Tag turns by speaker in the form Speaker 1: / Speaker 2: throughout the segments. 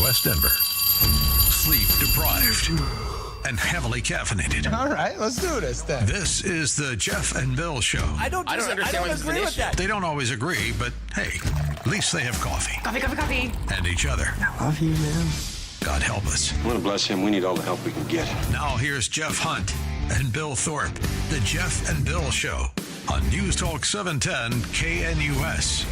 Speaker 1: West Denver. Sleep deprived and heavily caffeinated.
Speaker 2: All right, let's do this then.
Speaker 1: This is the Jeff and Bill Show.
Speaker 3: I don't agree with that.
Speaker 1: They don't always agree, but hey, at least they have coffee.
Speaker 3: Coffee.
Speaker 1: And each other.
Speaker 4: Love you, man.
Speaker 1: God help us.
Speaker 5: I want to bless him. We need all the help we can get.
Speaker 1: Now here's Jeff Hunt and Bill Thorpe. The Jeff and Bill Show on News Talk 710 KNUS.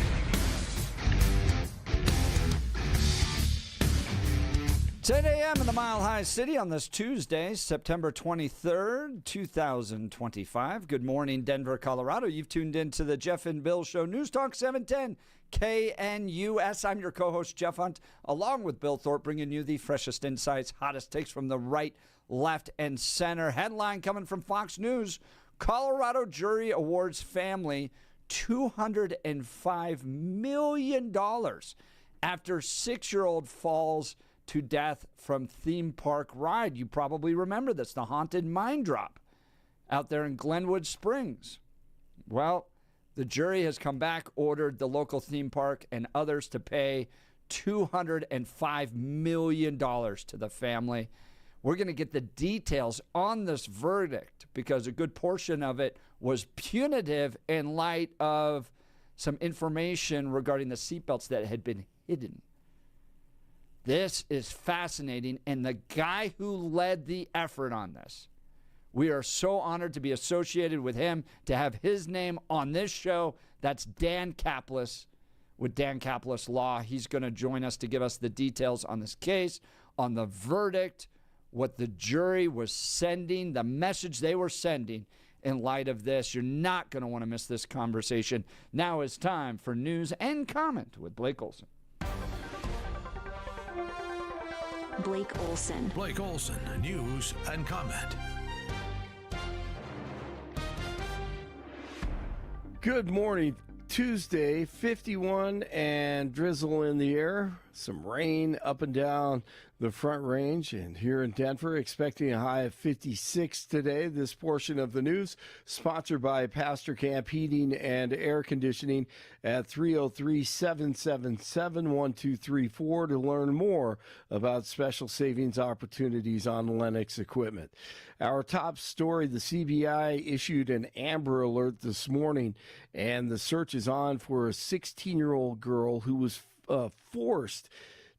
Speaker 3: 10 a.m. in the Mile High City on this Tuesday, September 23rd, 2025. Good morning, Denver, Colorado. You've tuned in to the Jeff and Bill Show, News Talk 710 KNUS. I'm your co-host, Jeff Hunt, along with Bill Thorpe, bringing you the freshest insights, hottest takes from the right, left, and center. Headline coming from Fox News: Colorado jury awards family $205 million after 6-year-old falls to death from theme park ride. You probably remember this, the haunted mine drop out there in Glenwood Springs. Well, the jury has come back, ordered the local theme park and others to pay $205 million to the family. We're going to get the details on this verdict because a good portion of it was punitive in light of some information regarding the seatbelts that had been hidden. This is fascinating, and the guy who led the effort on this, we are so honored to be associated with him, to have his name on this show. That's Dan Caplis with Dan Caplis Law. He's going to join us to give us the details on this case, on the verdict, what the jury was sending, the message they were sending in light of this. You're not going to want to miss this conversation. Now is time for news and comment with Blake Olson.
Speaker 6: Blake Olson.
Speaker 1: Blake Olson, news and comment.
Speaker 4: Good morning. Tuesday, 51 and drizzle in the air. Some rain up and down the Front Range, and here in Denver, expecting a high of 56 today. This portion of the news sponsored by Pastor Camp Heating and Air Conditioning at 303-777-1234 to learn more about special savings opportunities on Lennox equipment. Our top story: the CBI issued an Amber Alert this morning, and the search is on for a 16-year-old girl who was forced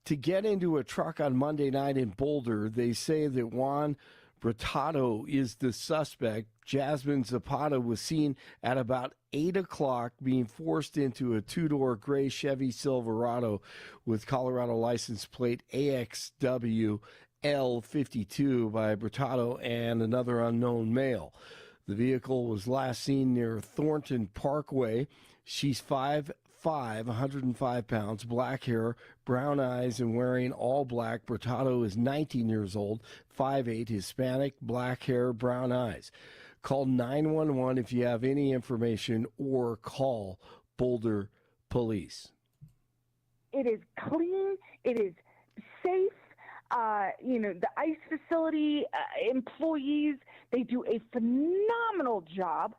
Speaker 4: to get into a truck on Monday night in Boulder. They say that Juan Brotado is the suspect. Jasmine Zapata was seen at about 8 o'clock being forced into a two-door gray Chevy Silverado with Colorado license plate AXW L52 by Brotado and another unknown male. The vehicle was last seen near Thornton Parkway. She's 5'5", 105 pounds, black hair, brown eyes, and wearing all black. Brotado is 19 years old, 5'8", Hispanic, black hair, brown eyes. Call 911 if you have any information, or call Boulder Police.
Speaker 7: It is clean. It is safe. The ICE facility employees, they do a phenomenal job.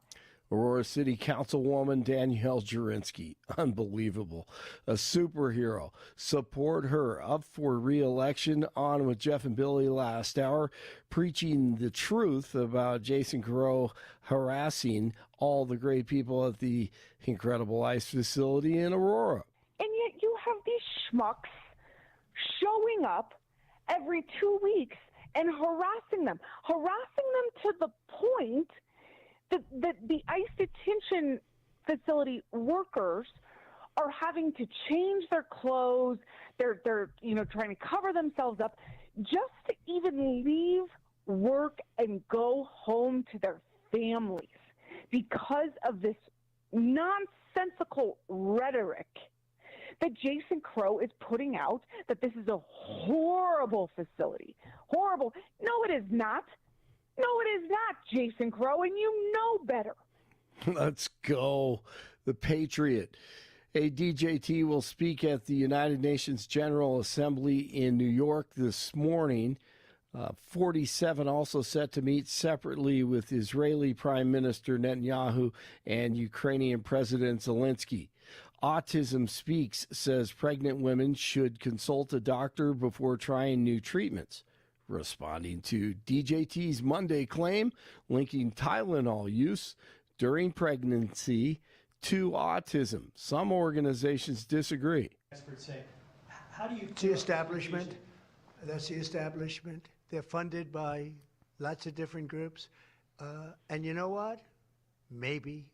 Speaker 4: Aurora City Councilwoman Danielle Jurinsky, unbelievable, a superhero. Support her. Up for re-election. On with Jeff and Billy last hour, preaching the truth about Jason Crow harassing all the great people at the incredible ICE facility in Aurora.
Speaker 7: And yet you have these schmucks showing up every 2 weeks and harassing them to the point that the ICE detention facility workers are having to change their clothes. They're trying to cover themselves up just to even leave work and go home to their families because of this nonsensical rhetoric that Jason Crow is putting out, that this is a horrible facility. Horrible. No, it is not. No, it is not, Jason Crow, and you know better.
Speaker 4: Let's go. The Patriot. A DJT will speak at the United Nations General Assembly in New York this morning. 47 also set to meet separately with Israeli Prime Minister Netanyahu and Ukrainian President Zelensky. Autism Speaks says pregnant women should consult a doctor before trying new treatments. Responding to DJT's Monday claim linking Tylenol use during pregnancy to autism. Some organizations disagree.
Speaker 2: Experts say, how do you...
Speaker 8: It's the establishment. That's the establishment. They're funded by lots of different groups. And you know what? Maybe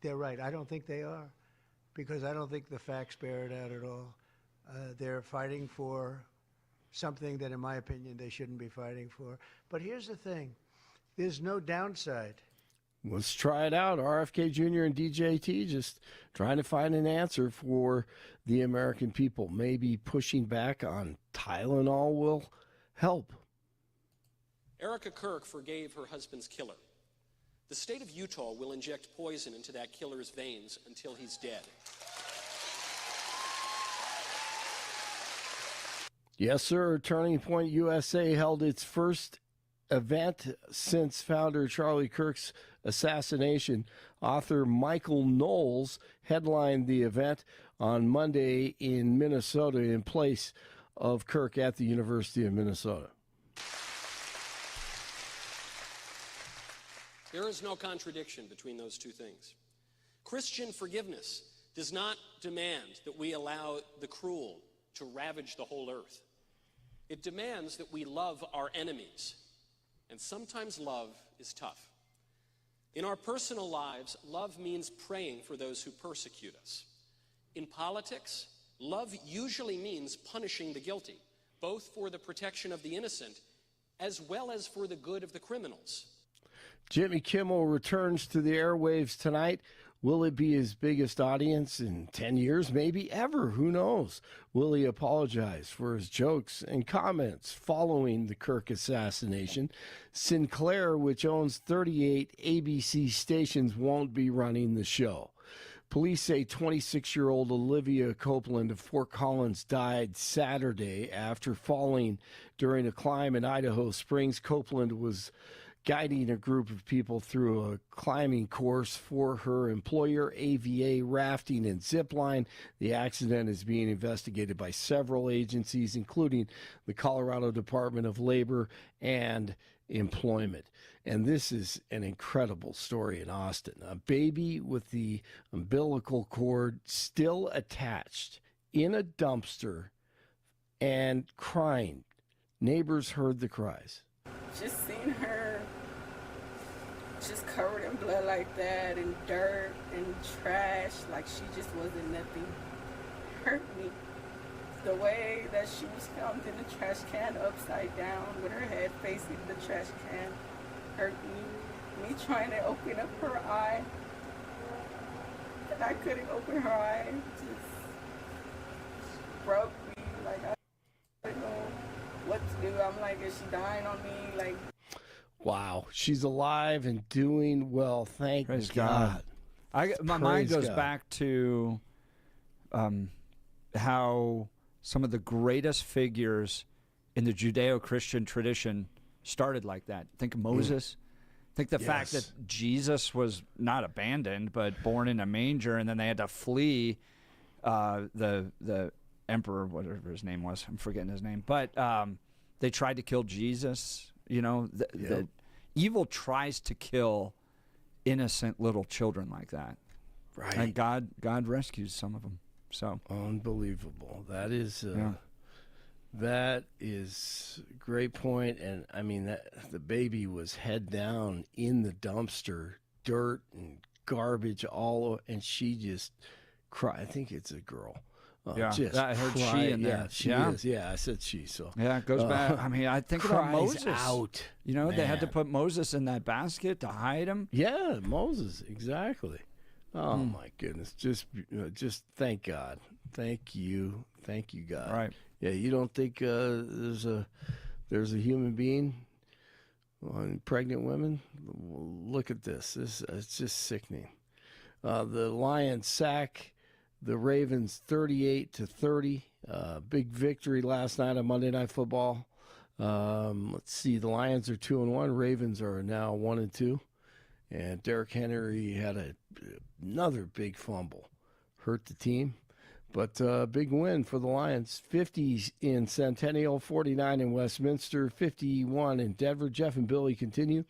Speaker 8: they're right. I don't think they are, because I don't think the facts bear it out at all. They're fighting for something that, in my opinion, they shouldn't be fighting for. But here's the thing. There's no downside.
Speaker 4: Let's try it out. RFK Jr. and DJT just trying to find an answer for the American people. Maybe pushing back on Tylenol will help.
Speaker 9: Erica Kirk forgave her husband's killer. The state of Utah will inject poison into that killer's veins until he's dead.
Speaker 4: Yes, sir. Turning Point USA held its first event since founder Charlie Kirk's assassination. Author Michael Knowles headlined the event on Monday in Minnesota in place of Kirk at the University of Minnesota.
Speaker 9: There is no contradiction between those two things. Christian forgiveness does not demand that we allow the cruel to ravage the whole earth. It demands that we love our enemies, and sometimes love is tough. In our personal lives, love means praying for those who persecute us. In politics, love usually means punishing the guilty, both for the protection of the innocent as well as for the good of the criminals.
Speaker 4: Jimmy Kimmel returns to the airwaves tonight. Will it be his biggest audience in 10 years, maybe ever? Who knows? Will he apologize for his jokes and comments following the Kirk assassination? Sinclair, which owns 38 ABC stations, won't be running the show. Police say 26-year-old Olivia Copeland of Fort Collins died Saturday after falling during a climb in Idaho Springs. Copeland was guiding a group of people through a climbing course for her employer, AVA Rafting and Zipline. The accident is being investigated by several agencies, including the Colorado Department of Labor and Employment. And this is an incredible story in Austin. A baby with the umbilical cord still attached in a dumpster and crying. Neighbors heard the cries.
Speaker 10: Just seeing her just covered in blood like that, and dirt and trash, like she just wasn't nothing, hurt me. The way that she was found in the trash can upside down with her head facing the trash can hurt me. Me trying to open up her eye, and I couldn't open her eye, just broke me. Like, I didn't know what to do. I'm like, is she dying on me? Like,
Speaker 4: wow, she's alive and doing well. Thank
Speaker 3: Praise
Speaker 4: God.
Speaker 3: My mind goes back to how some of the greatest figures in the Judeo-Christian tradition started like that. Think of Moses. Think the fact that Jesus was not abandoned, but born in a manger, and then they had to flee the emperor, whatever his name was. I'm forgetting his name. But they tried to kill Jesus. You know, the evil tries to kill innocent little children like that.
Speaker 4: Right.
Speaker 3: And God rescues some of them. So
Speaker 4: unbelievable. That is that is a great point. And I mean, that the baby was head down in the dumpster, dirt and garbage all over, and she just cried. I think it's a girl. Just
Speaker 3: I heard
Speaker 4: cried.
Speaker 3: she in there.
Speaker 4: Yeah, she is. Yeah, I said she. So
Speaker 3: yeah, it goes back. I mean, I think about Moses.
Speaker 4: Out.
Speaker 3: You know,
Speaker 4: Man.
Speaker 3: they had to put Moses in that basket to hide him.
Speaker 4: Yeah, Moses, exactly. Oh my goodness! Just thank God. Thank you, God.
Speaker 3: Right.
Speaker 4: Yeah, you don't think there's a human being on pregnant women? Look at this. It's just sickening. The Lions sack the Ravens 38-30. Big victory last night on Monday Night Football. Let's see. The Lions are 2-1. Ravens are now 1-2. And Derrick Henry had another big fumble. hurt the team. But big win for the Lions. 50 in Centennial, 49 in Westminster, 51 in Denver. Jeff and Billy continue.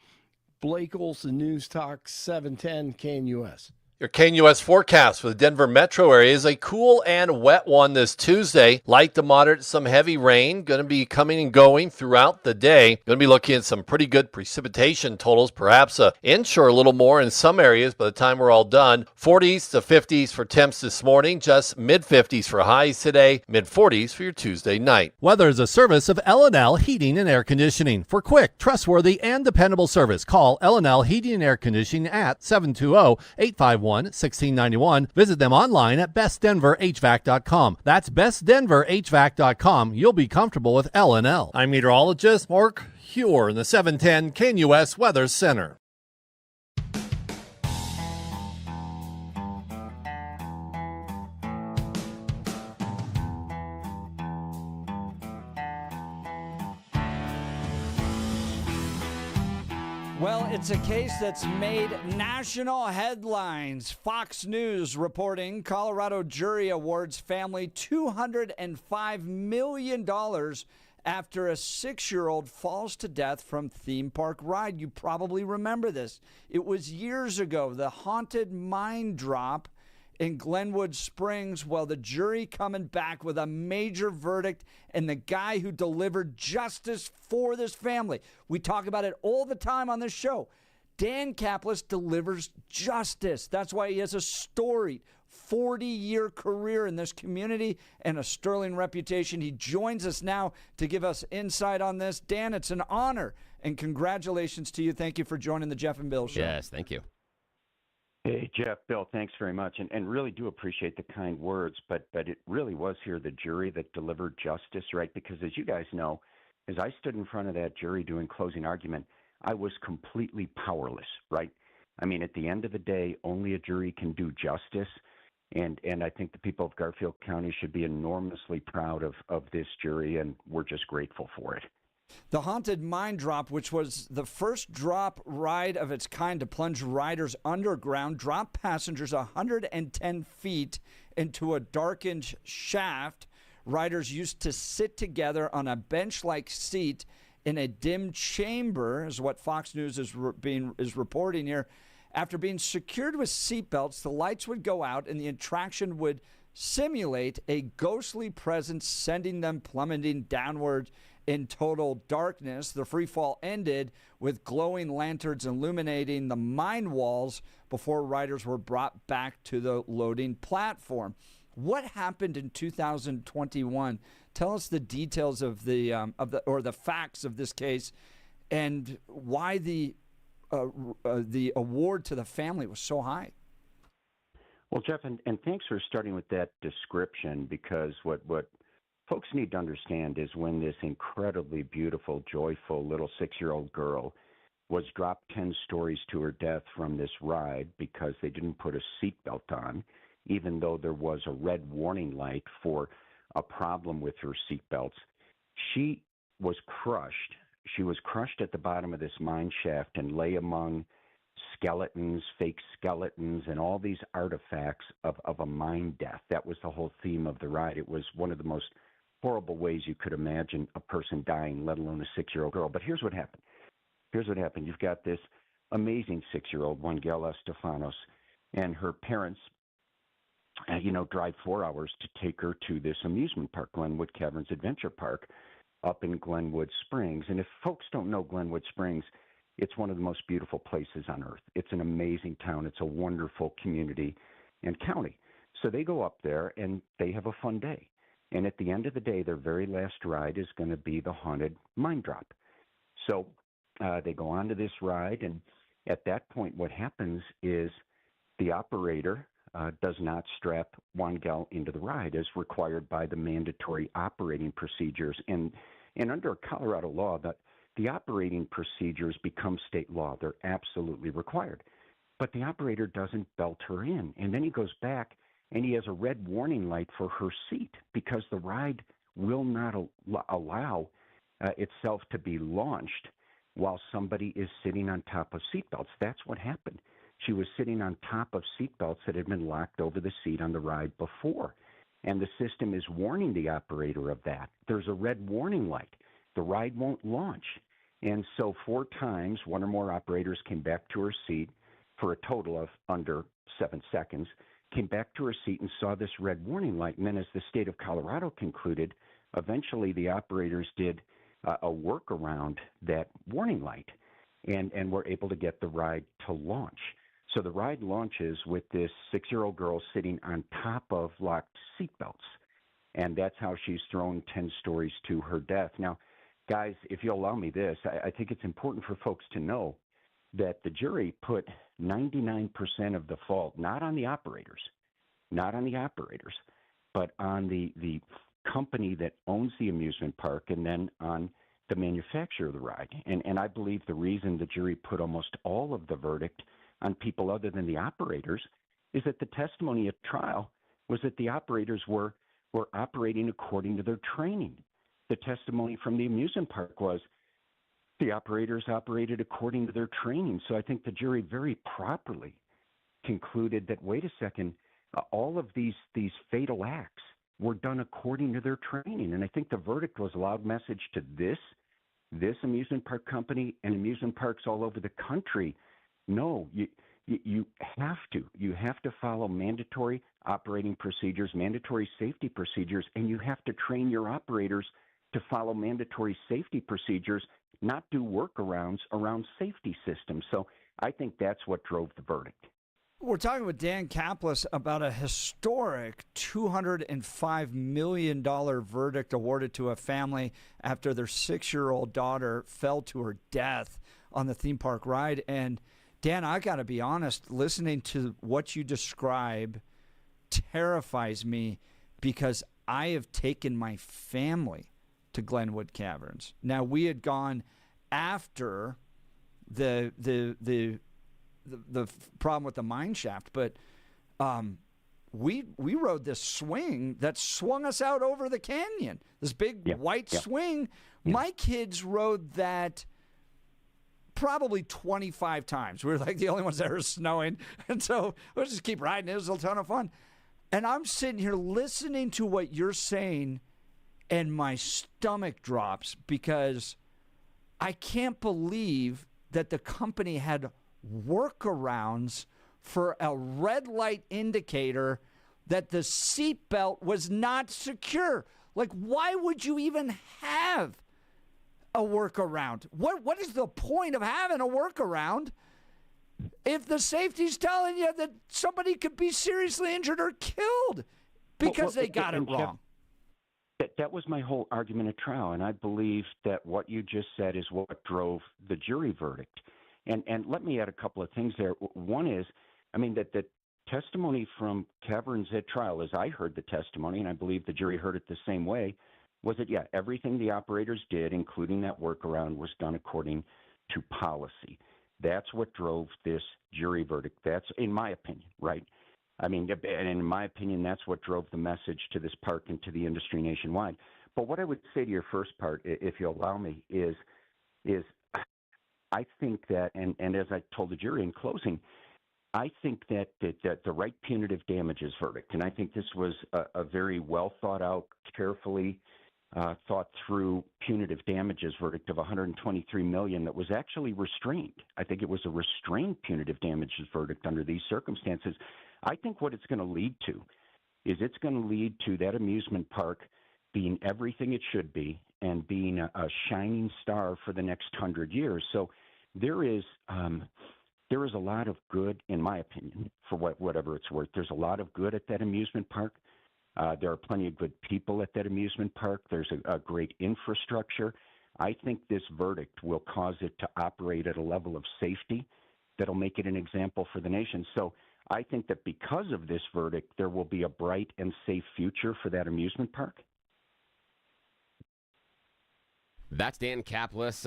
Speaker 4: Blake Olson, News Talk 710 KNUS.
Speaker 11: Your KNUS forecast for the Denver metro area is a cool and wet one this Tuesday. Light to moderate, some heavy rain going to be coming and going throughout the day. Going to be looking at some pretty good precipitation totals, perhaps an inch or a little more in some areas by the time we're all done. 40s to 50s for temps this morning, just mid-50s for highs today, mid-40s for your Tuesday night.
Speaker 12: Weather is a service of L&L Heating and Air Conditioning. For quick, trustworthy, and dependable service, call L&L Heating and Air Conditioning at 720-851-1691. Visit them online at bestdenverhvac.com. That's bestdenverhvac.com. You'll be comfortable with L&L. I'm meteorologist Mark Huer in the 710 KNUS Weather Center.
Speaker 3: Well, it's a case that's made national headlines. Fox News reporting Colorado jury awards family $205 million after a 6-year-old falls to death from theme park ride. You probably remember this. It was years ago, the haunted mine drop in Glenwood Springs. Well, the jury coming back with a major verdict, and the guy who delivered justice for this family. We talk about it all the time on this show. Dan Caplis delivers justice. That's why he has a storied 40-year career in this community and a sterling reputation. He joins us now to give us insight on this. Dan, it's an honor, and congratulations to you. Thank you for joining the Jeff and Bill Show.
Speaker 13: Yes, thank you.
Speaker 14: Hey, Jeff, Bill, thanks very much, and really do appreciate the kind words, but it really was here the jury that delivered justice, right? Because as you guys know, as I stood in front of that jury doing closing argument, I was completely powerless, right? I mean, at the end of the day, only a jury can do justice, and I think the people of Garfield County should be enormously proud of this jury, and we're just grateful for it.
Speaker 3: The haunted mine drop, which was the first drop ride of its kind to plunge riders underground, dropped passengers 110 feet into a darkened shaft. Riders used to sit together on a bench-like seat in a dim chamber, is what Fox News is reporting here. After being secured with seatbelts, the lights would go out and the attraction would simulate a ghostly presence, sending them plummeting downward in total darkness. The free fall ended with glowing lanterns illuminating the mine walls before riders were brought back to the loading platform. What happened in 2021? Tell us the details of the facts of this case, and why the award to the family was so high.
Speaker 14: Well, Jeff, and thanks for starting with that description, because what folks need to understand is when this incredibly beautiful, joyful little 6-year-old girl was dropped 10 stories to her death from this ride because they didn't put a seatbelt on, even though there was a red warning light for a problem with her seatbelts, she was crushed. She was crushed at the bottom of this mine shaft and lay among skeletons, fake skeletons, and all these artifacts of a mine death. That was the whole theme of the ride. It was one of the most horrible ways you could imagine a person dying, let alone a 6-year-old girl. But here's what happened. You've got this amazing 6-year-old, Wangela Stefanos, and her parents, drive 4 hours to take her to this amusement park, Glenwood Caverns Adventure Park, up in Glenwood Springs. And if folks don't know Glenwood Springs, it's one of the most beautiful places on earth. It's an amazing town. It's a wonderful community and county. So they go up there and they have a fun day. And at the end of the day, their very last ride is going to be the haunted mine drop. So they go on to this ride, and at that point, what happens is the operator does not strap Wangel into the ride as required by the mandatory operating procedures. And under Colorado law, the operating procedures become state law. They're absolutely required. But the operator doesn't belt her in. And then he goes back and he has a red warning light for her seat because the ride will not allow itself to be launched while somebody is sitting on top of seatbelts. That's what happened. She was sitting on top of seatbelts that had been locked over the seat on the ride before. And the system is warning the operator of that. There's a red warning light. The ride won't launch. And so 4 times, one or more operators came back to her seat for a total of under 7 seconds, came back to her seat and saw this red warning light. And then as the state of Colorado concluded, eventually the operators did a workaround that warning light and were able to get the ride to launch. So the ride launches with this 6-year-old girl sitting on top of locked seatbelts. And that's how she's thrown 10 stories to her death. Now, guys, if you'll allow me this, I think it's important for folks to know that the jury put 99% of the fault, not on the operators, but on the company that owns the amusement park and then on the manufacturer of the ride. And I believe the reason the jury put almost all of the verdict on people other than the operators is that the testimony at trial was that the operators were operating according to their training. The testimony from the amusement park was the operators operated according to their training. So I think the jury very properly concluded that, wait a second, all of these fatal acts were done according to their training. And I think the verdict was a loud message to this amusement park company and amusement parks all over the country. No, you have to follow mandatory operating procedures, mandatory safety procedures, and you have to train your operators to follow mandatory safety procedures, not do workarounds around safety systems. So I think that's what drove the verdict.
Speaker 3: We're talking with Dan Caplis about a historic $205 million verdict awarded to a family after their 6-year-old daughter fell to her death on the theme park ride. And Dan, I got to be honest, listening to what you describe terrifies me because I have taken my family to Glenwood Caverns. Now, we had gone after the problem with the mine shaft, but we rode this swing that swung us out over the canyon, this big white swing. My kids rode that probably 25 times. We were like the only ones that were snowing, and so let's just keep riding. It was a ton of fun. And I'm sitting here listening to what you're saying, and my stomach drops because I can't believe that the company had workarounds for a red light indicator that the seatbelt was not secure. Like, why would you even have a workaround? What is the point of having a workaround if the safety's telling you that somebody could be seriously injured or killed because they got it wrong?
Speaker 14: That was my whole argument at trial, and I believe that what you just said is what drove the jury verdict. And let me add a couple of things there. One is, I mean, that the testimony from Caverns at trial, as I heard the testimony, and I believe the jury heard it the same way, was that, everything the operators did, including that workaround, was done according to policy. That's what drove this jury verdict. That's, in my opinion, right? I mean, and in my opinion, that's what drove the message to this park and to the industry nationwide. But what I would say to your first part, if you'll allow me, is I think that, and as I told the jury in closing, I think that the right punitive damages verdict, and I think this was a very well thought out, carefully thought through punitive damages verdict of $123 million that was actually restrained. I think it was a restrained punitive damages verdict under these circumstances. I think what it's going to lead to is it's going to lead to that amusement park being everything it should be and being a shining star for the next 100 years. So there is a lot of good, in my opinion, for whatever it's worth. There's a lot of good at that amusement park. There are plenty of good people at that amusement park. There's a great infrastructure. I think this verdict will cause it to operate at a level of safety that'll make it an example for the nation. So I think that because of this verdict, there will be a bright and safe future for that amusement park.
Speaker 13: That's Dan Caplis.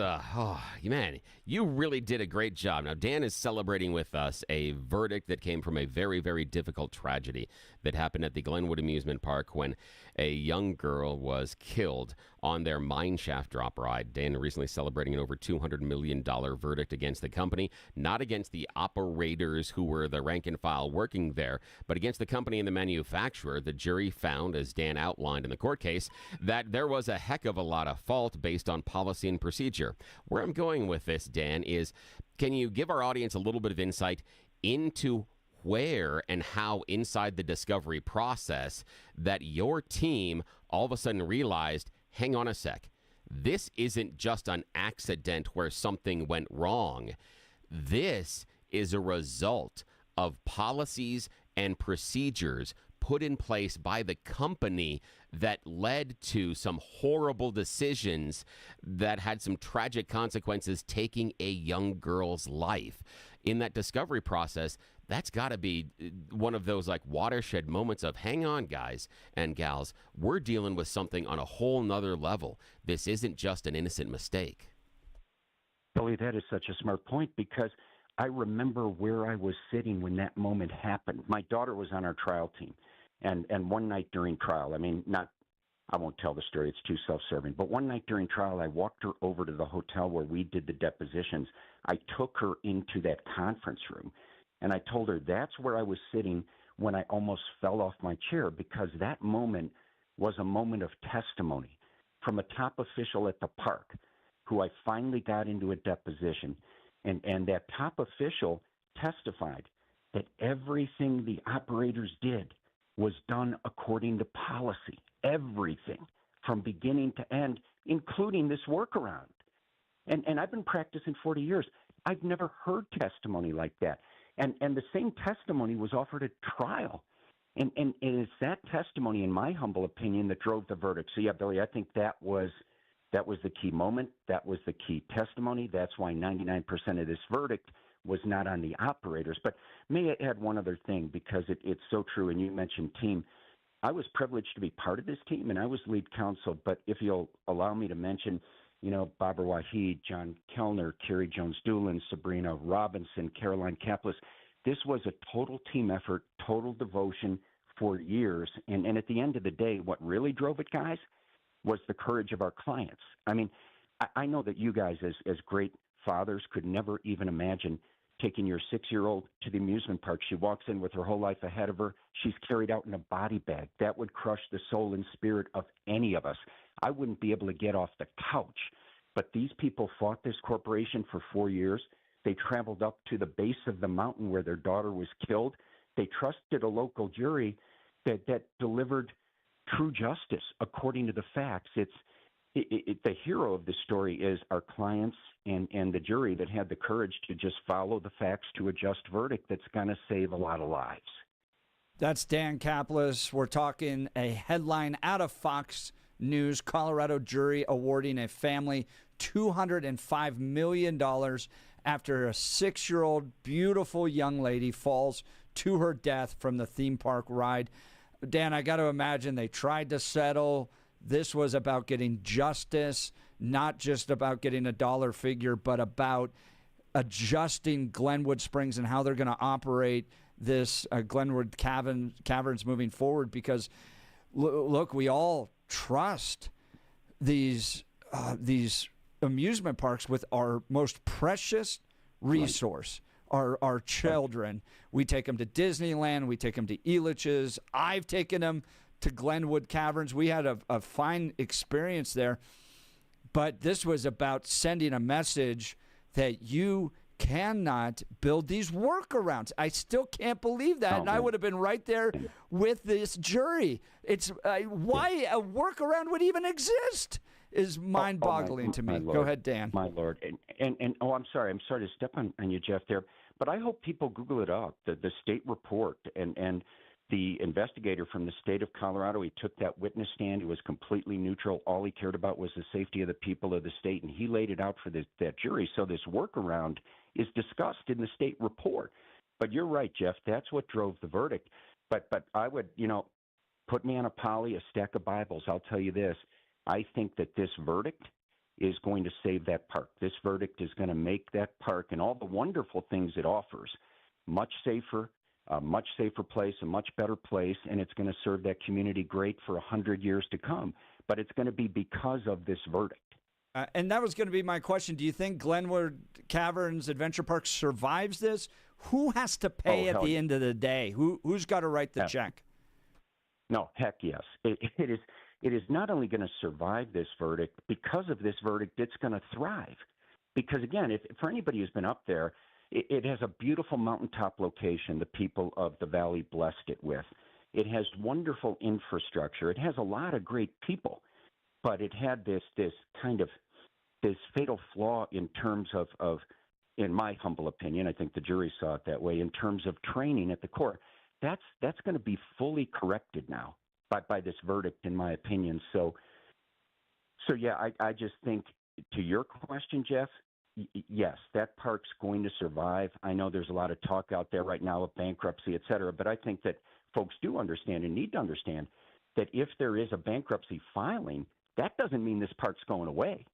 Speaker 13: Man, you really did a great job. Now, Dan is celebrating with us a verdict that came from a very, very difficult tragedy that happened at the Glenwood Amusement Park when a young girl was killed on their mine shaft drop ride. Dan recently celebrating an over $200 million verdict against the company, not against the operators who were the rank and file working there, but against the company and the manufacturer. The jury found, as Dan outlined in the court case, that there was a heck of a lot of fault based on policy and procedure. Where I'm going with this, Dan, is can you give our audience a little bit of insight into where and how inside the discovery process that your team all of a sudden realized, hang on a sec, this isn't just an accident where something went wrong. This is a result of policies and procedures put in place by the company that led to some horrible decisions that had some tragic consequences, taking a young girl's life. In that discovery process, that's got to be one of those like watershed moments of, hang on, guys and gals, we're dealing with something on a whole nother level. This isn't just an innocent mistake.
Speaker 14: Billy, that is such a smart point, because I remember where I was sitting when that moment happened. My daughter was on our trial team. And one night during trial, I won't tell the story, it's too self-serving, but one night during trial, I walked her over to the hotel where we did the depositions. I took her into that conference room, and I told her that's where I was sitting when I almost fell off my chair, because that moment was a moment of testimony from a top official at the park who I finally got into a deposition. And that top official testified that everything the operators did was done according to policy, everything from beginning to end, including this workaround. And I've been practicing 40 years. I've never heard testimony like that. And the same testimony was offered at trial. And it's that testimony, in my humble opinion, that drove the verdict. So, yeah, Billy, I think that was the key moment. That was the key testimony. That's why 99% of this verdict was not on the operators. But may I add one other thing, because it's so true, and you mentioned team. I was privileged to be part of this team, and I was lead counsel. But if you'll allow me to mention, Barbara Wahid, John Kellner, Carrie Jones-Doolin, Sabrina Robinson, Caroline Caplis. This was a total team effort, total devotion for years. And at the end of the day, what really drove it, guys, was the courage of our clients. I know that you guys, as great fathers, could never even imagine taking your 6-year-old to the amusement park. She walks in with her whole life ahead of her. She's carried out in a body bag. That would crush the soul and spirit of any of us. I wouldn't be able to get off the couch. But these people fought this corporation for 4 years. They traveled up to the base of the mountain where their daughter was killed. They trusted a local jury that delivered true justice according to the facts. The hero of the story is our clients and the jury that had the courage to just follow the facts to a just verdict that's going to save a lot of lives.
Speaker 3: That's Dan Caplis. We're talking a headline out of Fox News. Colorado jury awarding a family $205 million after a 6-year-old beautiful young lady falls to her death from the theme park ride. Dan, I got to imagine they tried to settle. This was about getting justice, not just about getting a dollar figure, but about adjusting Glenwood Springs and how they're going to operate this Glenwood Caverns moving forward. Because, look, we all trust these amusement parks with our most precious resource, our children. We take them to Disneyland. We take them to Elitch's. I've taken them to Glenwood Caverns. We had a fine experience there. But this was about sending a message that you cannot build these workarounds. I still can't believe that, and I would have been right there with this jury. It's why a workaround would even exist is mind-boggling to me. Go ahead, Dan.
Speaker 14: My Lord. And I'm sorry to step on you, Jeff, there, but I hope people Google it up, the state report, and the investigator from the state of Colorado. He took that witness stand. He was completely neutral. All he cared about was the safety of the people of the state, and he laid it out for that jury. So this workaround is discussed in the state report. But you're right, Jeff. That's what drove the verdict. But I would, put me on a stack of Bibles. I'll tell you this. I think that this verdict is going to save that park. This verdict is going to make that park and all the wonderful things it offers much safer, a much safer place, a much better place, and it's going to serve that community great for 100 years to come. But it's going to be because of this verdict.
Speaker 3: And that was going to be my question. Do you think Glenwood Caverns Adventure Park survives this? Who has to pay at the end of the day? Who's got to write the check?
Speaker 14: No, heck yes. It is not only going to survive this verdict, because of this verdict, it's going to thrive. Because, again, for anybody who's been up there, it has a beautiful mountaintop location the people of the valley blessed it with. It has wonderful infrastructure. It has a lot of great people. But it had this fatal flaw in terms of, in my humble opinion, I think the jury saw it that way, in terms of training at the Corps. That's going to be fully corrected now by this verdict, in my opinion. So yeah, I just think, to your question, Jeff, yes, that park's going to survive. I know there's a lot of talk out there right now of bankruptcy, et cetera, but I think that folks do understand and need to understand that if there is a bankruptcy filing, that doesn't mean this park's going away.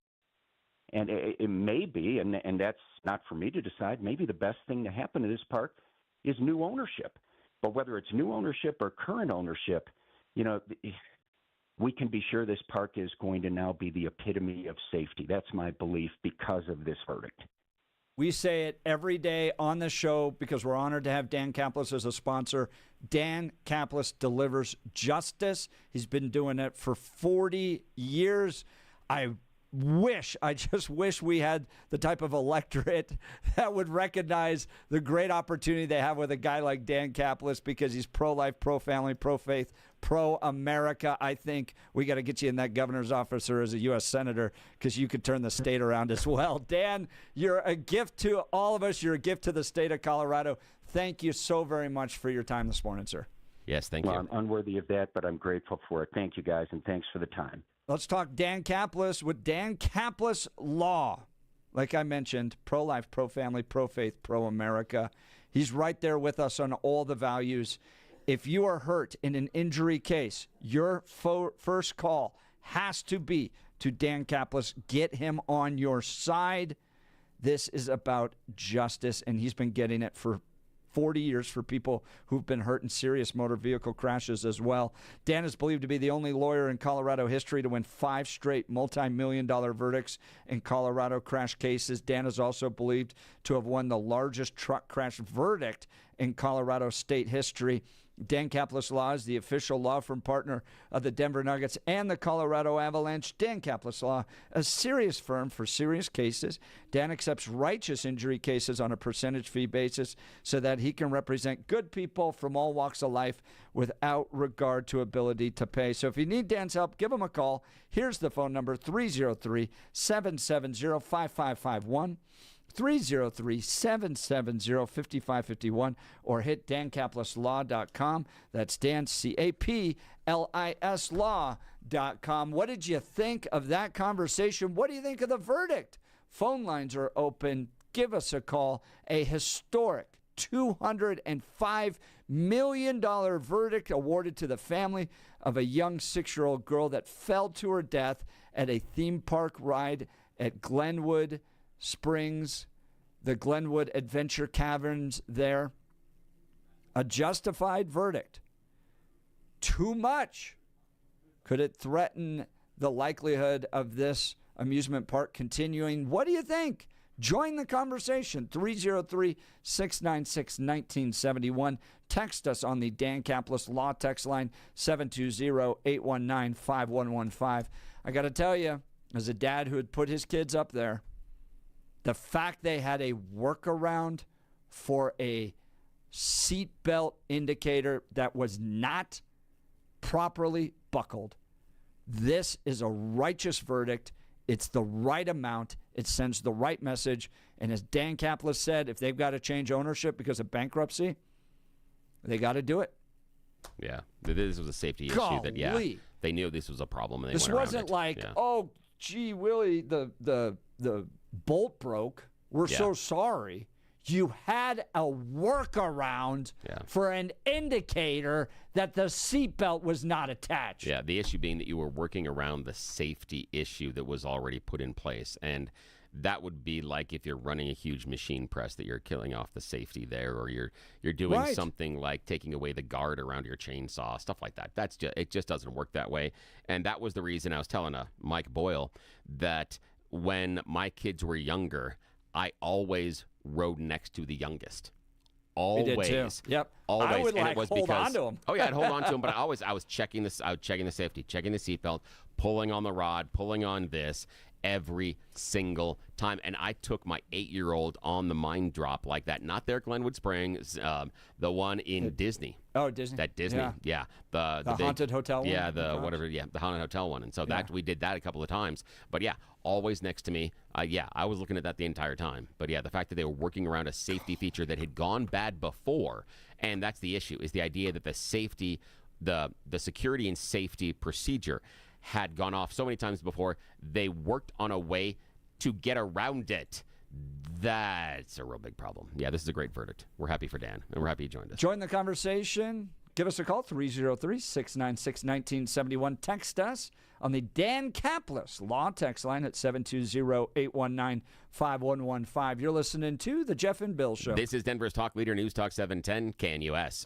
Speaker 14: And it may be, and that's not for me to decide, maybe the best thing to happen to this park is new ownership. But whether it's new ownership or current ownership, we can be sure this park is going to now be the epitome of safety. That's my belief because of this verdict.
Speaker 3: We say it every day on the show because we're honored to have Dan Caplis as a sponsor. Dan Caplis delivers justice. He's been doing it for 40 years. I just wish we had the type of electorate that would recognize the great opportunity they have with a guy like Dan Caplis, because he's pro-life, pro-family, pro-faith, pro-America. I think we got to get you in that governor's office or as a U.S. senator, because you could turn the state around as well. Dan, you're a gift to all of us. You're a gift to the state of Colorado. Thank you so very much for your time this morning, sir.
Speaker 13: Yes, thank you.
Speaker 14: I'm unworthy of that, but I'm grateful for it. Thank you, guys, and thanks for the time.
Speaker 3: Let's talk Dan Caplis with Dan Caplis Law. Like I mentioned, pro-life, pro-family, pro-faith, pro-America. He's right there with us on all the values. If you are hurt in an injury case, your first call has to be to Dan Caplis. Get him on your side. This is about justice, and he's been getting it for 40 years for people who've been hurt in serious motor vehicle crashes as well. Dan is believed to be the only lawyer in Colorado history to win 5 straight multi-million-dollar verdicts in Colorado crash cases. Dan is also believed to have won the largest truck crash verdict in Colorado state history. Dan Caplis Law is the official law firm partner of the Denver Nuggets and the Colorado Avalanche. Dan Caplis Law, a serious firm for serious cases. Dan accepts righteous injury cases on a percentage fee basis so that he can represent good people from all walks of life without regard to ability to pay. So if you need Dan's help, give him a call. Here's the phone number, 303-770-5551. 303-770-5551, or hit dancaplislaw.com. That's Dan, C-A-P-L-I-S law.com. What did you think of that conversation? What do you think of the verdict? Phone lines are open. Give us a call. A historic $205 million verdict awarded to the family of a young 6-year-old girl that fell to her death at a theme park ride at Glenwood Springs, the Glenwood Adventure Caverns there. A justified verdict. Too much. Could it threaten the likelihood of this amusement park continuing? What do you think? Join the conversation. 303-696-1971. Text us on the Dan Caplis Law text line, 720-819-5115. I got to tell you, as a dad who had put his kids up there, the fact they had a workaround for a seatbelt indicator that was not properly buckled. This is a righteous verdict. It's the right amount. It sends the right message. And as Dan Caplis said, if they've got to change ownership because of bankruptcy, they got to do it.
Speaker 13: Yeah, this was a safety issue that, they knew this was a problem. And they
Speaker 3: this
Speaker 13: went
Speaker 3: wasn't
Speaker 13: around it.
Speaker 3: like, oh, gee, Willie, the bolt broke. We're so sorry. you had a workaround for an indicator that the seatbelt was not attached.
Speaker 13: Yeah, the issue being that you were working around the safety issue that was already put in place. And that would be like if you're running a huge machine press that you're killing off the safety there, or you're doing something like taking away the guard around your chainsaw, stuff like that. It just doesn't work that way. And that was the reason I was telling Mike Boyle that when my kids were younger, I always rode next to the youngest. Always.
Speaker 3: We did too. Yep.
Speaker 13: Always.
Speaker 3: I would
Speaker 13: and it was
Speaker 3: hold
Speaker 13: because,
Speaker 3: on to him.
Speaker 13: Oh yeah, I'd hold on to him, but I was checking this. I was checking the safety, checking the seatbelt, pulling on the rod, pulling on this every single time. And I took my 8-year-old on the mine drop like that. Not there at Glenwood Springs, the one in Disney.
Speaker 3: Oh, Disney.
Speaker 13: That Disney, yeah. The big,
Speaker 3: haunted hotel one?
Speaker 13: Yeah, the haunted hotel one. And so we did that a couple of times. But yeah, always next to me. I was looking at that the entire time. But yeah, the fact that they were working around a safety feature that had gone bad before, and that's the issue, is the idea that the safety, the security and safety procedure had gone off so many times before, they worked on a way to get around it. That's a real big problem. Yeah, this is a great verdict. We're happy for Dan, and we're happy he joined us.
Speaker 3: Join the conversation. Give us a call, 303-696-1971. Text us on the Dan Caplis Law text line at 720-819-5115. You're listening to The Jeff and Bill Show.
Speaker 13: This is Denver's Talk Leader, News Talk 710 KNUS.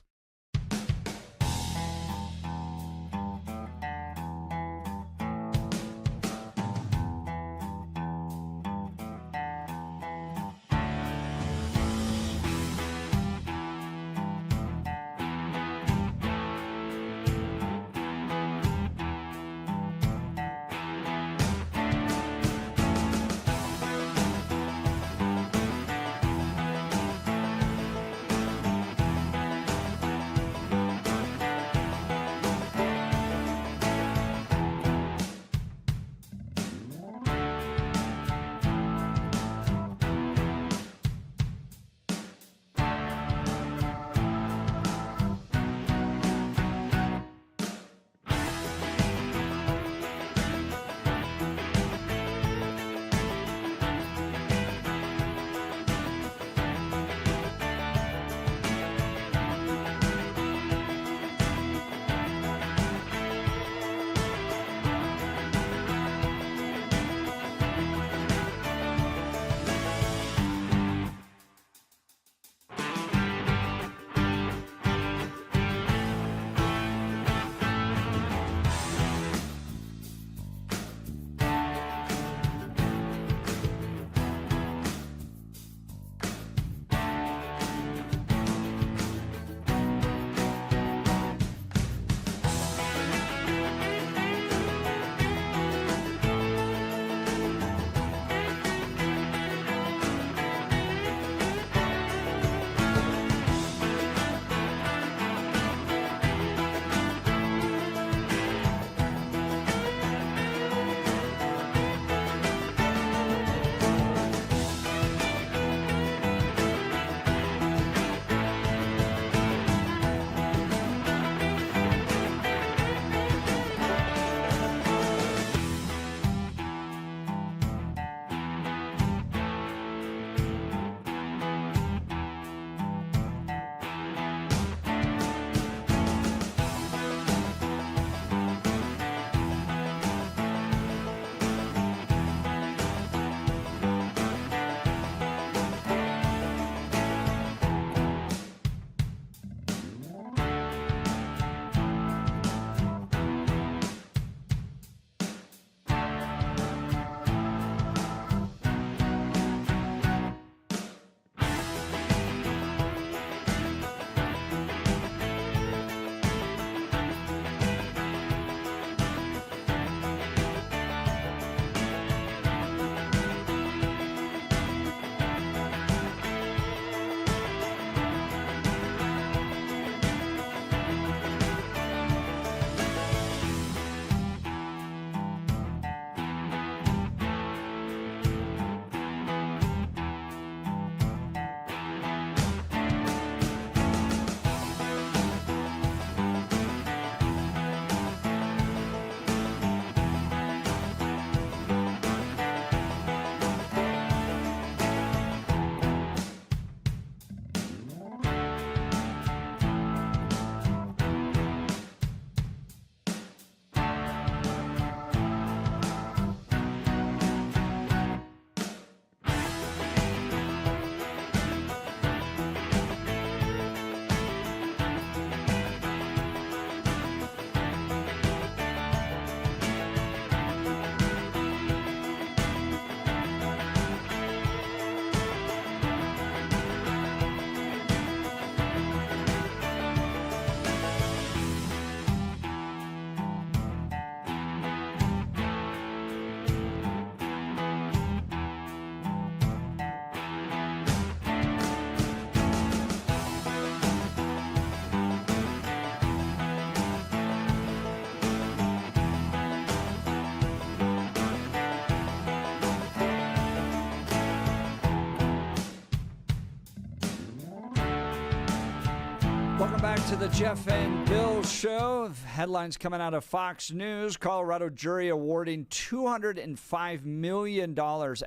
Speaker 3: back to the Jeff and Bill Show. Headlines coming out of Fox News. Colorado jury awarding $205 million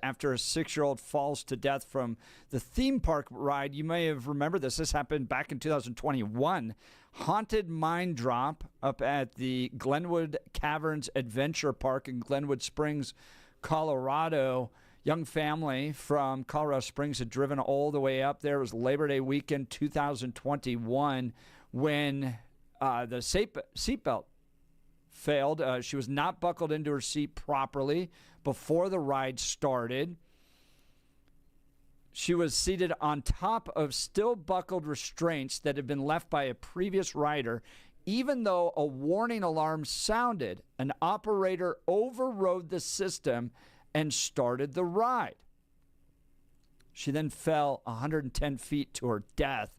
Speaker 3: after a 6-year-old falls to death from the theme park ride. You may have remembered this. This happened back in 2021. Haunted Mine Drop up at the Glenwood Caverns Adventure Park in Glenwood Springs, Colorado. Young family from Colorado Springs had driven all the way up there. It was Labor Day weekend 2021 when the seatbelt failed. She was not buckled into her seat properly before the ride started. She was seated on top of still buckled restraints that had been left by a previous rider. Even though a warning alarm sounded, an operator overrode the system and started the ride. She then fell 110 feet to her death.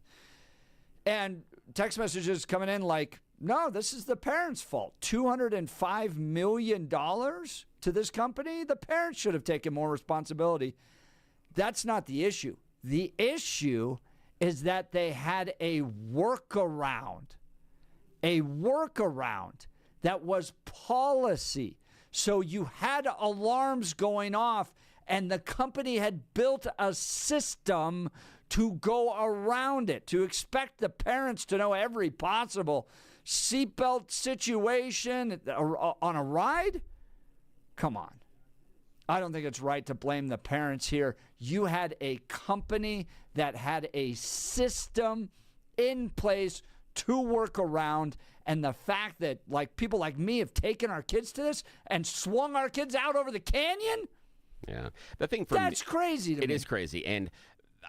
Speaker 3: And text messages coming in like, no, this is the parents' fault. $205 million to this company? The parents should have taken more responsibility. That's not the issue. The issue is that they had a workaround that was policy. So you had alarms going off, and the company had built a system to go around it, to expect the parents to know every possible seatbelt situation on a ride? Come on. I don't think it's right to blame the parents here. You had a company that had a system in place to work around, and the fact that people like me have taken our kids to this and swung our kids out over the canyon?
Speaker 13: Yeah. The thing for
Speaker 3: That's crazy to me.
Speaker 13: It is crazy. And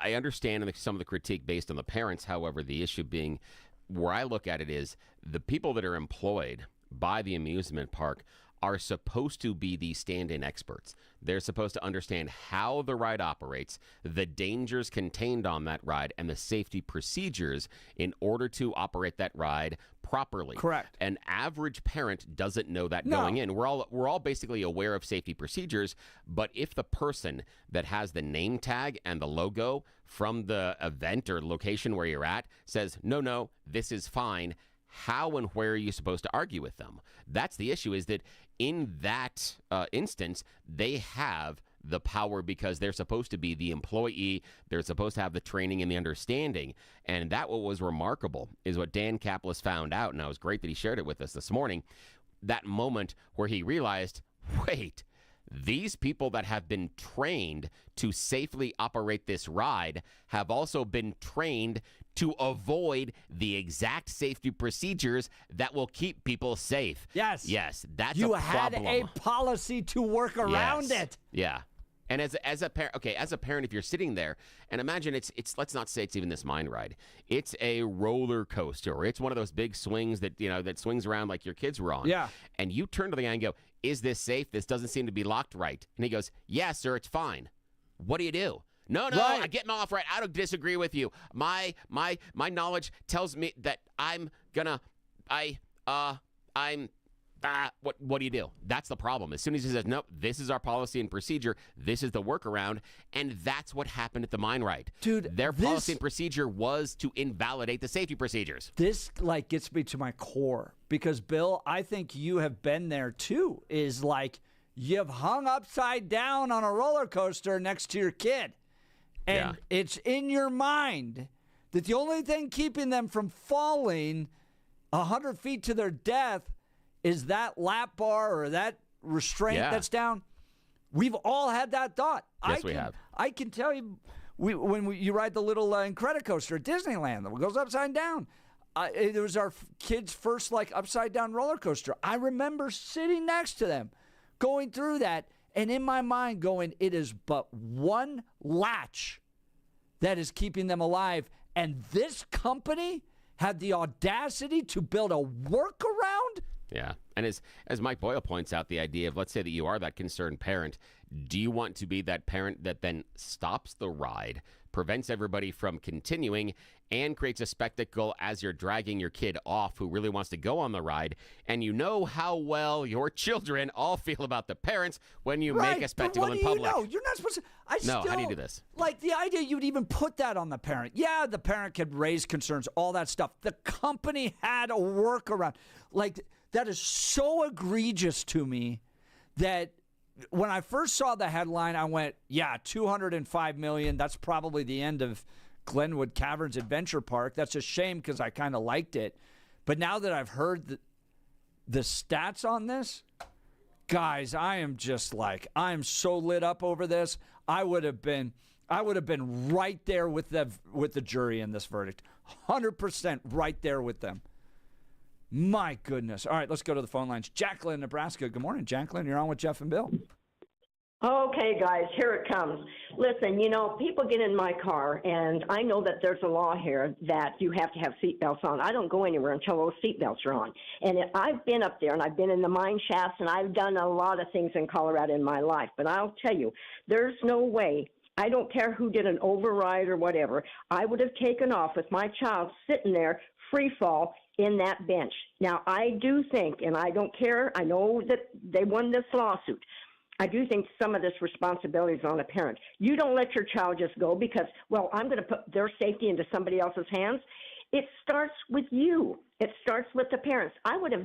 Speaker 13: I understand some of the critique based on the parents. However, the issue being, where I look at it is, the people that are employed by the amusement park are supposed to be the stand-in experts. They're supposed to understand how the ride operates, the dangers contained on that ride, and the safety procedures in order to operate that ride properly.
Speaker 3: Correct.
Speaker 13: An average parent doesn't know that going in. We're all basically aware of safety procedures, but if the person that has the name tag and the logo from the event or location where you're at says, no, this is fine, how and where are you supposed to argue with them? That's the issue, is that in that instance, they have the power because they're supposed to be the employee. They're supposed to have the training and the understanding. And that what was remarkable is what Dan Caplis found out, and it was great that he shared it with us this morning, that moment where he realized, wait, these people that have been trained to safely operate this ride have also been trained to avoid the exact safety procedures that will keep people safe.
Speaker 3: Yes.
Speaker 13: Yes, that's
Speaker 3: you
Speaker 13: a problem.
Speaker 3: had a policy to work around it.
Speaker 13: Yeah. And as a parent, if you're sitting there, and imagine it's let's not say it's even this mine ride. It's a roller coaster, or it's one of those big swings that that swings around like your kids were on.
Speaker 3: Yeah.
Speaker 13: And you turn to the guy and go, "Is this safe? This doesn't seem to be locked right." And he goes, "Yes, sir, it's fine." What do you do? No,
Speaker 3: right.
Speaker 13: I get me off right. I don't disagree with you. My knowledge tells me that what do you do? That's the problem. As soon as he says, nope, this is our policy and procedure, this is the workaround, and that's what happened at the mine ride.
Speaker 3: Dude,
Speaker 13: their policy and procedure was to invalidate the safety procedures.
Speaker 3: This gets me to my core because, Bill, I think you have been there too, is you've hung upside down on a roller coaster next to your kid. And it's in your mind that the only thing keeping them from falling 100 feet to their death is that lap bar or that restraint that's down. We've all had that thought.
Speaker 13: Yes, we have.
Speaker 3: I can tell you, when you ride the little Incredicoaster at Disneyland that goes upside down, it was our kids' first upside down roller coaster. I remember sitting next to them, going through that, and in my mind going, it is but one latch that is keeping them alive. And this company had the audacity to build a workaround?
Speaker 13: Yeah. And as Mike Boyle points out, the idea of, let's say that you are that concerned parent, do you want to be that parent that then stops the ride, prevents everybody from continuing, and creates a spectacle as you're dragging your kid off who really wants to go on the ride. And you know how well your children all feel about the parents when you make a spectacle in public.
Speaker 3: You know? You're not supposed to.
Speaker 13: How do you do this?
Speaker 3: Like the idea you'd even put that on the parent. Yeah, the parent could raise concerns, all that stuff. The company had a workaround. Like, that is so egregious to me that when I first saw the headline, I went, yeah, $205 million. That's probably the end of Glenwood Caverns Adventure Park. That's a shame because I kind of liked it. But now that I've heard the stats on this, guys, I am so lit up over this. I would have been right there with the jury in this verdict. 100% right there with them. My goodness. All right, let's go to the phone lines. Jacqueline, Nebraska. Good morning, Jacqueline. You're on with Jeff and Bill.
Speaker 15: Okay, guys, here it comes. Listen, people get in my car, and I know that there's a law here that you have to have seatbelts on. I don't go anywhere until those seatbelts are on. And I've been up there, and I've been in the mine shafts, and I've done a lot of things in Colorado in my life. But I'll tell you, there's no way, I don't care who did an override or whatever, I would have taken off with my child sitting there free fall in that bench. Now, I do think, and I don't care, I know that they won this lawsuit, I do think some of this responsibility is on a parent. You don't let your child just go because, I'm going to put their safety into somebody else's hands. It starts with you. It starts with the parents. I would have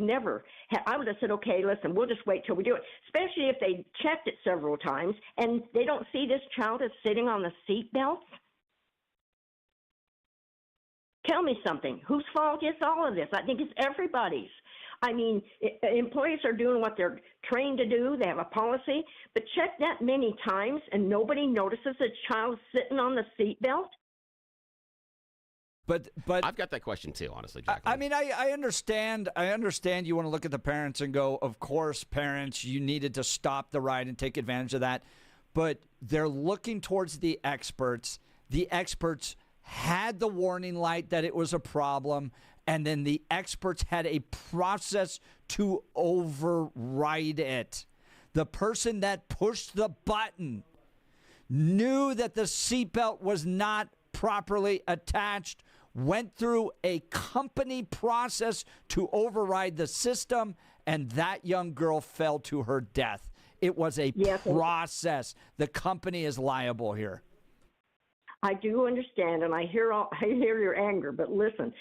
Speaker 15: said, okay, listen, we'll just wait till we do it, especially if they checked it several times and they don't see this child is sitting on the seat belts. Tell me something. Whose fault is all of this? I think it's everybody's. I mean, employees are doing what they're trained to do. They have a policy. But check that many times and nobody notices a child sitting on the seatbelt?
Speaker 3: But
Speaker 13: I've got that question too, honestly, Jacqueline.
Speaker 3: I mean, I understand. I understand you want to look at the parents and go, of course, parents, you needed to stop the ride and take advantage of that. But they're looking towards the experts. The experts had the warning light that it was a problem, and then the experts had a process to override it. The person that pushed the button knew that the seatbelt was not properly attached, went through a company process to override the system, and that young girl fell to her death. It was a process. The company is liable here.
Speaker 15: I do understand, and I hear your anger, but listen,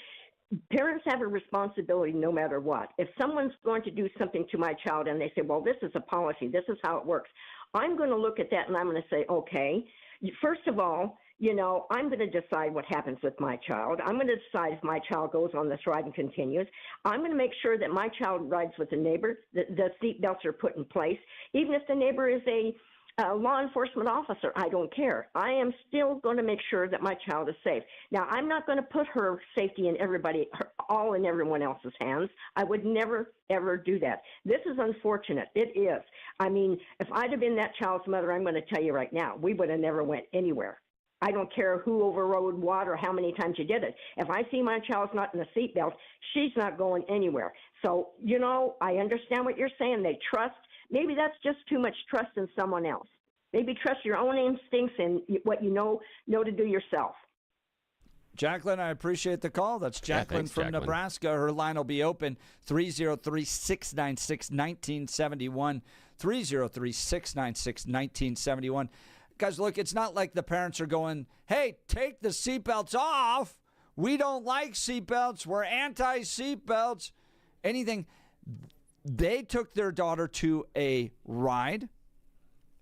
Speaker 15: parents have a responsibility no matter what. If someone's going to do something to my child and they say, well, this is a policy, this is how it works, I'm going to look at that and I'm going to say, okay, first of all, I'm going to decide what happens with my child. I'm going to decide if my child goes on this ride and continues. I'm going to make sure that my child rides with the neighbor, the seat belts are put in place. Even if the neighbor is a law enforcement officer, I don't care. I am still going to make sure that my child is safe. Now, I'm not going to put her safety in all in everyone else's hands. I would never, ever do that. This is unfortunate. It is. I mean, if I'd have been that child's mother, I'm going to tell you right now, we would have never went anywhere. I don't care who overrode what or how many times you did it. If I see my child's not in the seatbelt, she's not going anywhere. So, I understand what you're saying. They trust. Maybe that's just too much trust in someone else. Maybe trust your own instincts and what you know to do yourself.
Speaker 3: Jacqueline, I appreciate the call. That's Jacqueline from Nebraska. Her line will be open, 303-696-1971, 303-696-1971. Guys, look, it's not like the parents are going, hey, take the seatbelts off. We don't like seatbelts. We're anti-seatbelts. Anything. They took their daughter to a ride.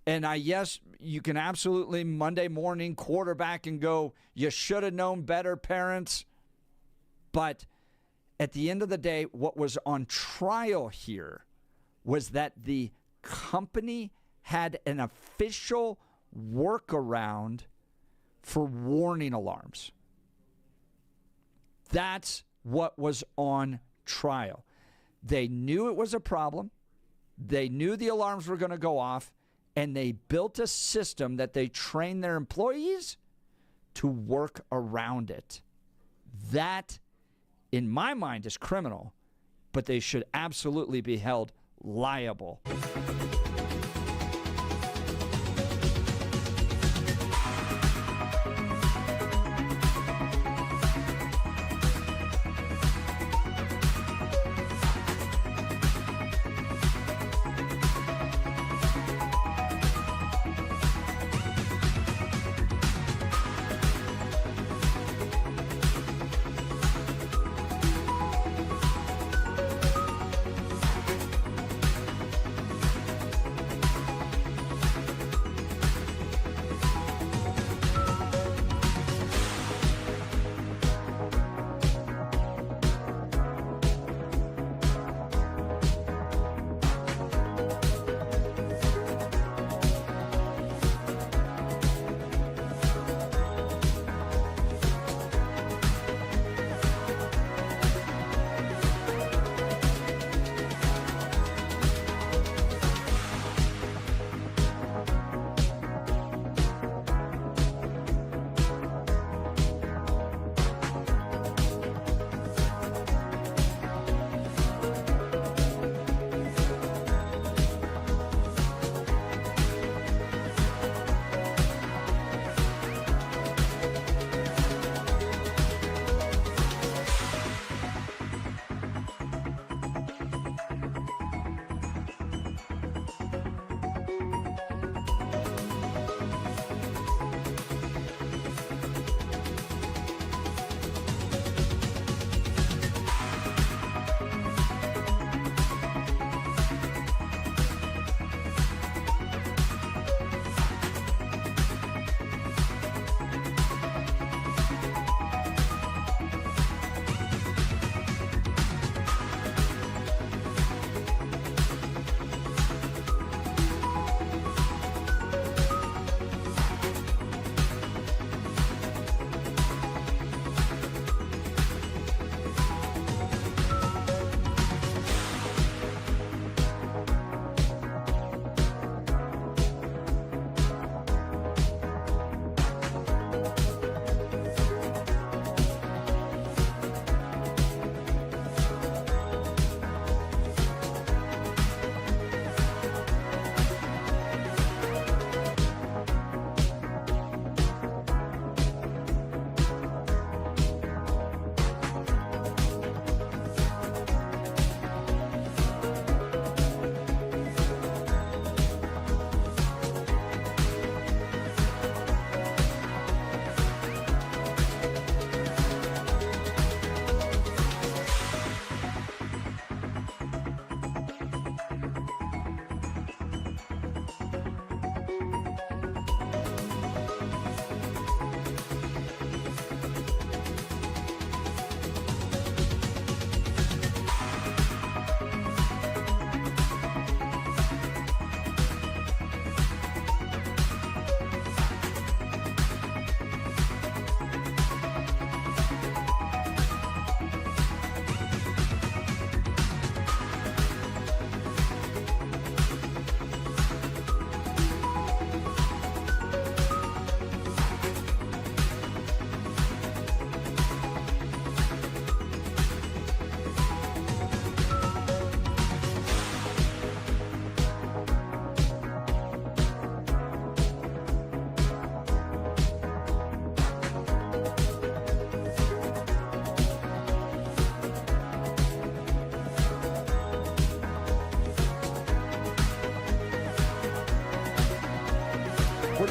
Speaker 3: And yes, you can absolutely Monday morning quarterback and go, you should have known better, parents. But at the end of the day, what was on trial here was that the company had an official workaround for warning alarms. That's what was on trial. They knew it was a problem. They knew the alarms were going to go off, and they built a system that they trained their employees to work around it. That, in my mind, is criminal, but they should absolutely be held liable.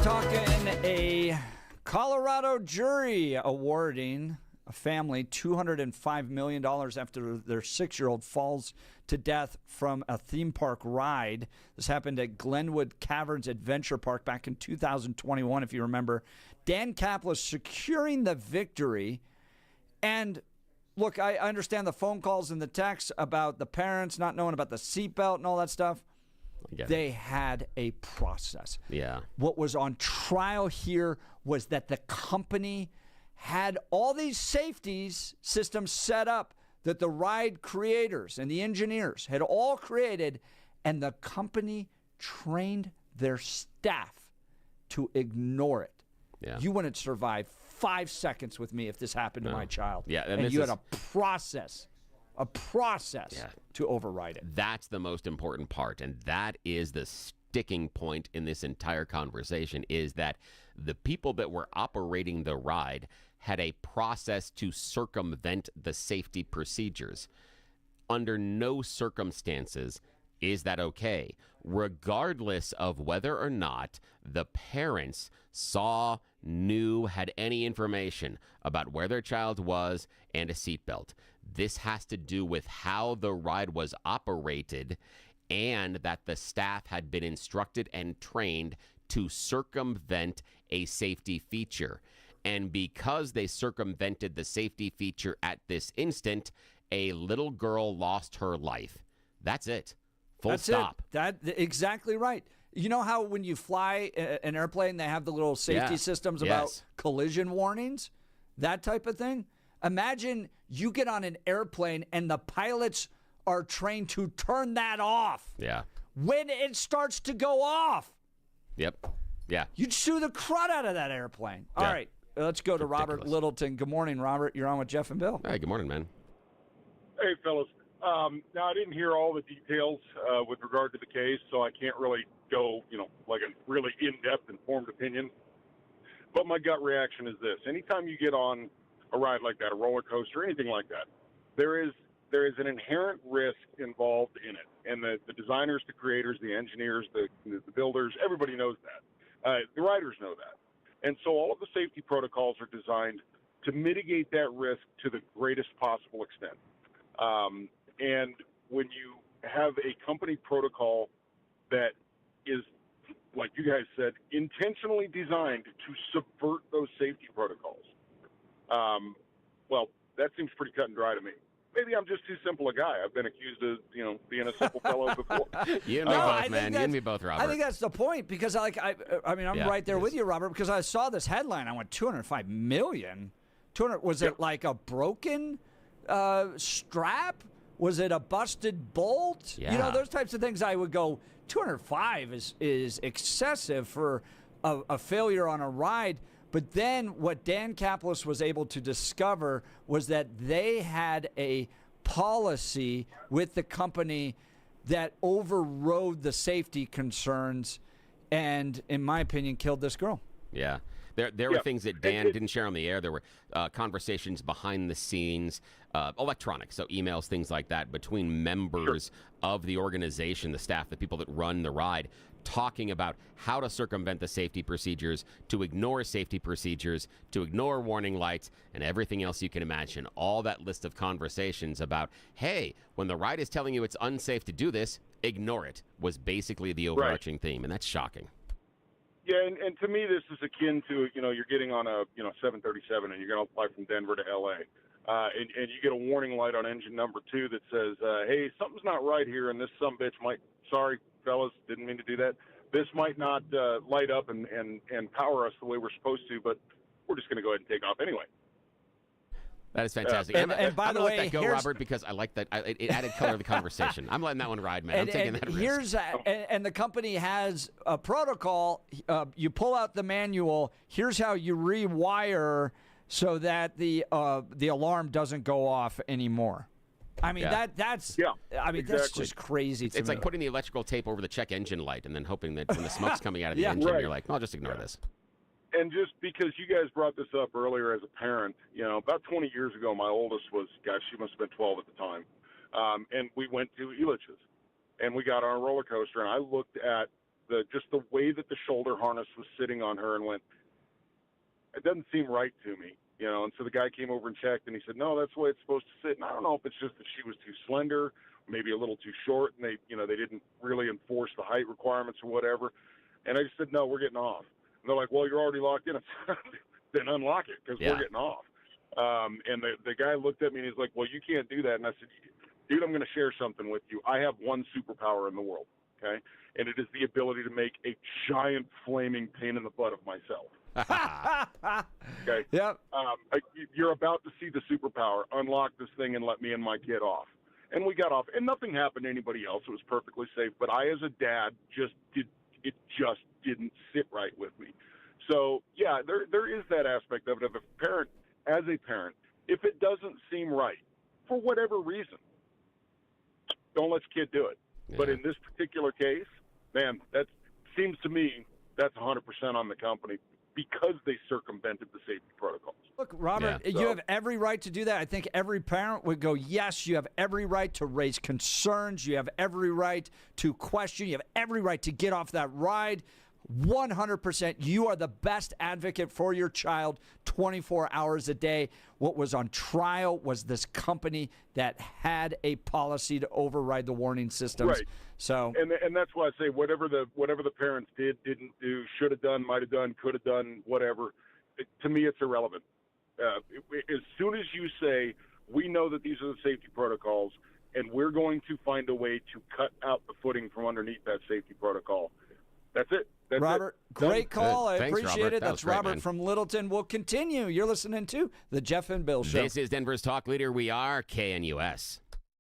Speaker 3: talking a Colorado jury awarding a family $205 million after their 6-year-old falls to death from a theme park ride. This happened at Glenwood Caverns Adventure Park back in 2021, if you remember. Dan Caplis securing the victory. And look, I understand the phone calls and the texts about the parents not knowing about the seatbelt and all that stuff. They had a process.
Speaker 13: Yeah.
Speaker 3: What was on trial here was that the company had all these safeties systems set up that the ride creators and the engineers had all created, and the company trained their staff to ignore it.
Speaker 13: Yeah.
Speaker 3: You wouldn't survive 5 seconds with me if this happened to my child.
Speaker 13: Yeah,
Speaker 3: and you had a process to override it.
Speaker 13: That's the most important part, and that is the sticking point in this entire conversation, is that the people that were operating the ride had a process to circumvent the safety procedures. Under no circumstances is that okay, regardless of whether or not the parents saw, knew, had any information about where their child was and a seatbelt. This has to do with how the ride was operated and that the staff had been instructed and trained to circumvent a safety feature. And because they circumvented the safety feature at this instant, a little girl lost her life. That's it. Full stop.
Speaker 3: Exactly right. You know how when you fly an airplane, they have the little safety systems about collision warnings? That type of thing? Imagine you get on an airplane and the pilots are trained to turn that off.
Speaker 13: Yeah.
Speaker 3: When it starts to go off.
Speaker 13: Yep. Yeah.
Speaker 3: You'd sue the crud out of that airplane. All right. Let's go to Robert Littleton. Good morning, Robert. You're on with Jeff and Bill.
Speaker 13: Hey, good morning, man.
Speaker 16: Hey, fellas. Now, I didn't hear all the details with regard to the case, so I can't really go, like a really in-depth, informed opinion. But my gut reaction is this. Anytime you get on a ride like that, a roller coaster, anything like that, there is an inherent risk involved in it. And the designers, the creators, the engineers, the builders, everybody knows that. The riders know that. And so all of the safety protocols are designed to mitigate that risk to the greatest possible extent. And when you have a company protocol that is, like you guys said, intentionally designed to subvert those safety protocols, well, that seems pretty cut and dry to me. Maybe I'm just too simple a guy. I've been accused of, being a simple fellow before.
Speaker 13: You and me both, man. You and me both, Robert.
Speaker 3: I think that's the point because, I'm right there with you, Robert, because I saw this headline. I went, $205 million? Was it like a broken strap? Was it a busted bolt?
Speaker 13: Yeah.
Speaker 3: Those types of things I would go, 205 is excessive for a failure on a ride. But then what Dan Caplis was able to discover was that they had a policy with the company that overrode the safety concerns and, in my opinion, killed this girl.
Speaker 13: Yeah. There were things that Dan didn't share on the air. There were conversations behind the scenes, electronic, so emails, things like that, between members of the organization, the staff, the people that run the ride, talking about how to circumvent the safety procedures, to ignore safety procedures, to ignore warning lights, and everything else you can imagine. All that list of conversations about, hey, when the ride is telling you it's unsafe to do this, ignore it, was basically the overarching theme, and that's shocking.
Speaker 16: Yeah, and to me, this is akin to, you're getting on a, 737 and you're going to fly from Denver to L.A., and you get a warning light on engine number 2 that says, hey, something's not right here, and this sumbitch might, sorry, fellas, didn't mean to do that. This might not light up and power us the way we're supposed to, but we're just going to go ahead and take off anyway.
Speaker 13: That is fantastic.
Speaker 3: And by the way,
Speaker 13: let that go, Robert, because I like that. It added color to the conversation. I'm letting that one ride, man. I'm taking that risk.
Speaker 3: And the company has a protocol. You pull out the manual. Here's how you rewire so that the alarm doesn't go off anymore. I mean, that's just crazy to me.
Speaker 13: It's like putting the electrical tape over the check engine light and then hoping that when the smoke's coming out of the engine, you're like, I'll just ignore this.
Speaker 16: And just because you guys brought this up earlier as a parent, about 20 years ago, my oldest was, she must have been 12 at the time. And we went to Elitch's and we got on a roller coaster and I looked at just the way that the shoulder harness was sitting on her, and went, it doesn't seem right to me, you know. And so the guy came over and checked, and he said, no, that's the way it's supposed to sit. And I don't know if it's just that she was too slender, maybe a little too short, and they didn't really enforce the height requirements or whatever. And I just said, no, we're getting off. And they're like, well, you're already locked in. Then unlock it, because we're getting off. And the guy looked at me and he's like, well, you can't do that. And I said, dude, I'm going to share something with you. I have one superpower in the world, okay? And it is the ability to make a giant flaming pain in the butt of myself. Okay?
Speaker 3: Yep.
Speaker 16: You're about to see the superpower. Unlock this thing and let me and my kid off. And we got off. And nothing happened to anybody else. It was perfectly safe. But I, as a dad, it just didn't sit right with me. So, yeah, there is that aspect of it. Of a parent, as a parent, if it doesn't seem right, for whatever reason, don't let your kid do it. Yeah. But in this particular case, man, that seems to me that's 100% on the company, because they circumvented the safety protocols.
Speaker 3: Look, Robert, you have every right to do that. I think every parent would go, yes, you have every right to raise concerns. You have every right to question. You have every right to get off that ride. 100%. You are the best advocate for your child 24 hours a day. What was on trial was this company that had a policy to override the warning systems.
Speaker 16: Right.
Speaker 3: So,
Speaker 16: and that's why I say whatever the parents did, didn't do, should have done, might have done, could have done, whatever. To me, it's irrelevant. As soon as you say, we know that these are the safety protocols, and we're going to find a way to cut out the footing from underneath that safety protocol, that's it.
Speaker 3: Robert, great call. I
Speaker 13: Thanks,
Speaker 3: appreciate
Speaker 13: Robert.
Speaker 3: it. That's
Speaker 13: Great,
Speaker 3: Robert
Speaker 13: man.
Speaker 3: from Littleton. We'll continue. You're listening to The Jeff and Bill Show.
Speaker 13: This is Denver's Talk Leader. We are KNUS.